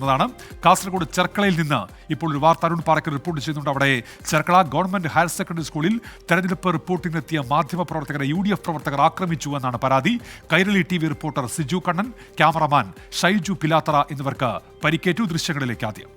ാണ് കാസർഗോഡ് ചെർക്കളയിൽ നിന്ന് ഇപ്പോൾ ഒരു വാർത്ത അരുൺ പാറക്കൽ റിപ്പോർട്ട് ചെയ്യുന്നുണ്ട്. അവിടെ ചെർക്കള ഗവൺമെന്റ് ഹയർ സെക്കൻഡറി സ്കൂളിൽ തെരഞ്ഞെടുപ്പ് റിപ്പോർട്ടിനെത്തിയ മാധ്യമപ്രവർത്തകരെ UDF പ്രവർത്തകർ ആക്രമിച്ചു എന്നാണ് പരാതി. Kairali TV reporter Siju Kannan, cameraman Shaiju Pilathara എന്നിവർക്ക് പരിക്കേറ്റു. ദൃശ്യങ്ങളിലേക്ക് ആദ്യം.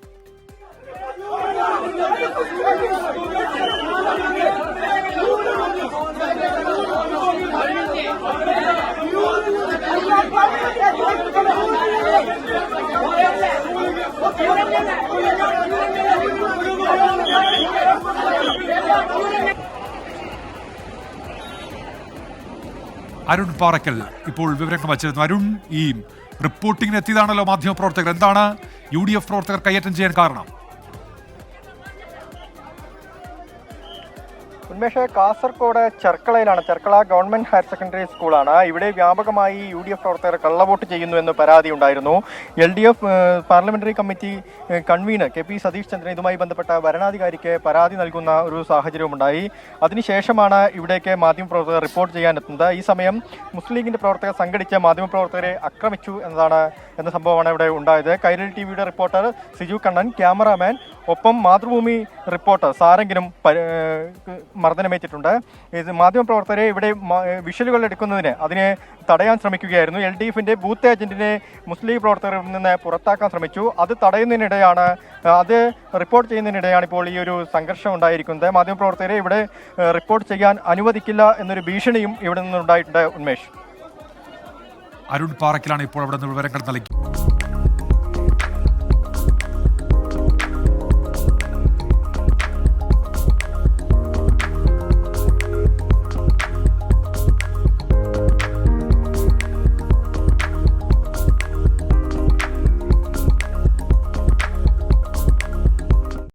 അരുൺ പാറക്കൽ ഇപ്പോൾ വിവരങ്ങൾ വച്ചിരുന്നു. അരുൺ, ഈ റിപ്പോർട്ടിങ്ങിന് എത്തിയതാണല്ലോ മാധ്യമപ്രവർത്തകർ. എന്താണ് UDF പ്രവർത്തകർ കയ്യേറ്റം ചെയ്യാൻ കാരണം? ഉന്മേഷ്, കാസർഗോഡ് ചെർക്കളയിലാണ്. ചെർക്കള ഗവൺമെന്റ് ഹയർ സെക്കൻഡറി സ്കൂളാണ്. ഇവിടെ വ്യാപകമായി UDF പ്രവർത്തകർ കള്ളവോട്ട് ചെയ്യുന്നു എന്ന് പരാതി ഉണ്ടായിരുന്നു. LDF parliamentary committee convener KP Satheesh Chandran ഇതുമായി ബന്ധപ്പെട്ട ഭരണാധികാരിക്ക് പരാതി നൽകുന്ന ഒരു സാഹചര്യമുണ്ടായി. അതിനുശേഷമാണ് ഇവിടേക്ക് മാധ്യമപ്രവർത്തകർ റിപ്പോർട്ട് ചെയ്യാനെത്തുന്നത്. ഈ സമയം മുസ്ലിം ലീഗിന്റെ പ്രവർത്തകർ സംഘടിച്ച് മാധ്യമപ്രവർത്തകരെ ആക്രമിച്ചു എന്ന സംഭവമാണ് ഇവിടെ ഉണ്ടായത്. കൈരളി TVയുടെ റിപ്പോർട്ടർ സിജു കണ്ണൻ, ക്യാമറാമാൻ ഒപ്പം മാതൃഭൂമി റിപ്പോർട്ടർ സാരെങ്കിലും മർദ്ദനമേറ്റിട്ടുണ്ട്. ഇത് മാധ്യമപ്രവർത്തകരെ ഇവിടെ വിഷ്വലുകൾ എടുക്കുന്നതിന് അതിനെ തടയാൻ ശ്രമിക്കുകയായിരുന്നു. LDFന്റെ ബൂത്ത് ഏജന്റിനെ മുസ്ലിം ലീഗ് പ്രവർത്തകരിൽ നിന്ന് പുറത്താക്കാൻ ശ്രമിച്ചു. അത് തടയുന്നതിനിടെയാണ്, അത് റിപ്പോർട്ട് ചെയ്യുന്നതിനിടെയാണ് ഇപ്പോൾ ഈ ഒരു സംഘർഷം ഉണ്ടായിരിക്കുന്നത്. മാധ്യമപ്രവർത്തകരെ ഇവിടെ റിപ്പോർട്ട് ചെയ്യാൻ അനുവദിക്കില്ല എന്നൊരു ഭീഷണിയും ഇവിടെ നിന്നുണ്ടായിട്ടുണ്ട്. ഉന്മേഷ്, അരുൺ പാറക്കലാണ് ഇപ്പോൾ അവിടെ നിന്ന് വിവരങ്ങൾ നൽകി.